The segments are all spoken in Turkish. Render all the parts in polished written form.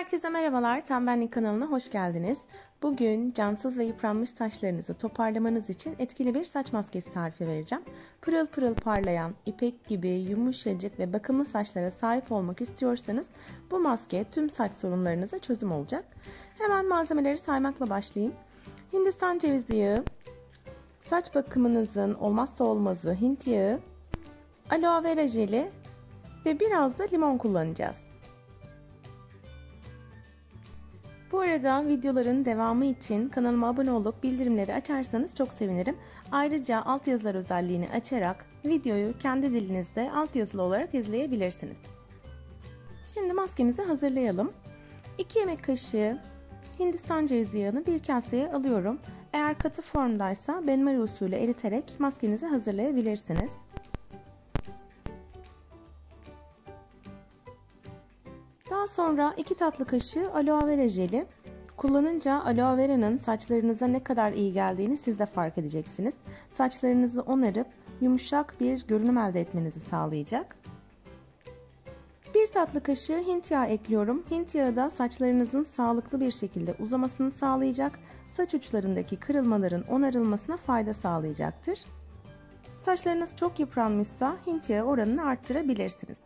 Herkese merhabalar, Tembellik kanalına hoş geldiniz. Bugün cansız ve yıpranmış saçlarınızı toparlamanız için etkili bir saç maskesi tarifi vereceğim. Pırıl pırıl parlayan, ipek gibi yumuşacık ve bakımlı saçlara sahip olmak istiyorsanız bu maske tüm saç sorunlarınıza çözüm olacak. Hemen malzemeleri saymakla başlayayım. Hindistan cevizi yağı, saç bakımınızın olmazsa olmazı Hint yağı, aloe vera jeli ve biraz da limon kullanacağız. Bu arada videoların devamı için kanalıma abone olup bildirimleri açarsanız çok sevinirim. Ayrıca altyazılar özelliğini açarak videoyu kendi dilinizde altyazılı olarak izleyebilirsiniz. Şimdi maskemizi hazırlayalım. 2 yemek kaşığı Hindistan cevizi yağını bir kaseye alıyorum. Eğer katı formdaysa benmari usulü eriterek maskenizi hazırlayabilirsiniz. Daha sonra 2 tatlı kaşığı aloe vera jeli. Kullanınca aloe vera'nın saçlarınıza ne kadar iyi geldiğini siz de fark edeceksiniz. Saçlarınızı onarıp yumuşak bir görünüm elde etmenizi sağlayacak. 1 tatlı kaşığı Hint yağı ekliyorum. Hint yağı da saçlarınızın sağlıklı bir şekilde uzamasını sağlayacak. Saç uçlarındaki kırılmaların onarılmasına fayda sağlayacaktır. Saçlarınız çok yıpranmışsa Hint yağı oranını arttırabilirsiniz.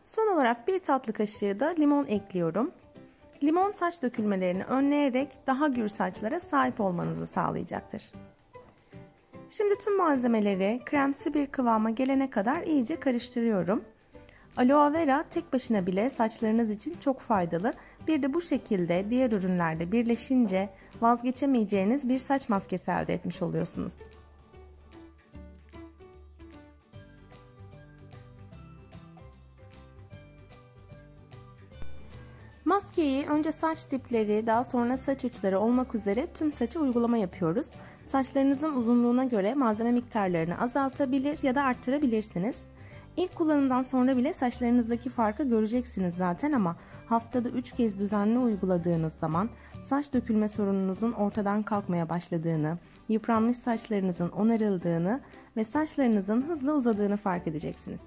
Son olarak 1 tatlı kaşığı da limon ekliyorum. Limon saç dökülmelerini önleyerek daha gür saçlara sahip olmanızı sağlayacaktır. Şimdi tüm malzemeleri kremsi bir kıvama gelene kadar iyice karıştırıyorum. Aloe vera tek başına bile saçlarınız için çok faydalı. Bir de bu şekilde diğer ürünlerle birleşince vazgeçemeyeceğiniz bir saç maskesi elde etmiş oluyorsunuz. Maskeyi önce saç dipleri, daha sonra saç uçları olmak üzere tüm saça uygulama yapıyoruz. Saçlarınızın uzunluğuna göre malzeme miktarlarını azaltabilir ya da arttırabilirsiniz. İlk kullanımdan sonra bile saçlarınızdaki farkı göreceksiniz zaten ama haftada 3 kez düzenli uyguladığınız zaman saç dökülme sorununuzun ortadan kalkmaya başladığını, yıpranmış saçlarınızın onarıldığını ve saçlarınızın hızla uzadığını fark edeceksiniz.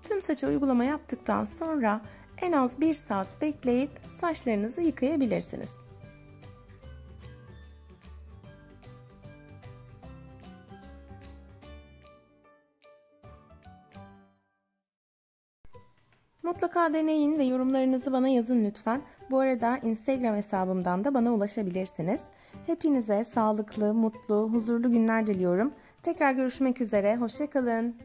Tüm saça uygulama yaptıktan sonra en az 1 saat bekleyip saçlarınızı yıkayabilirsiniz. Mutlaka deneyin ve yorumlarınızı bana yazın lütfen. Bu arada Instagram hesabımdan da bana ulaşabilirsiniz. Hepinize sağlıklı, mutlu, huzurlu günler diliyorum. Tekrar görüşmek üzere, hoşça kalın.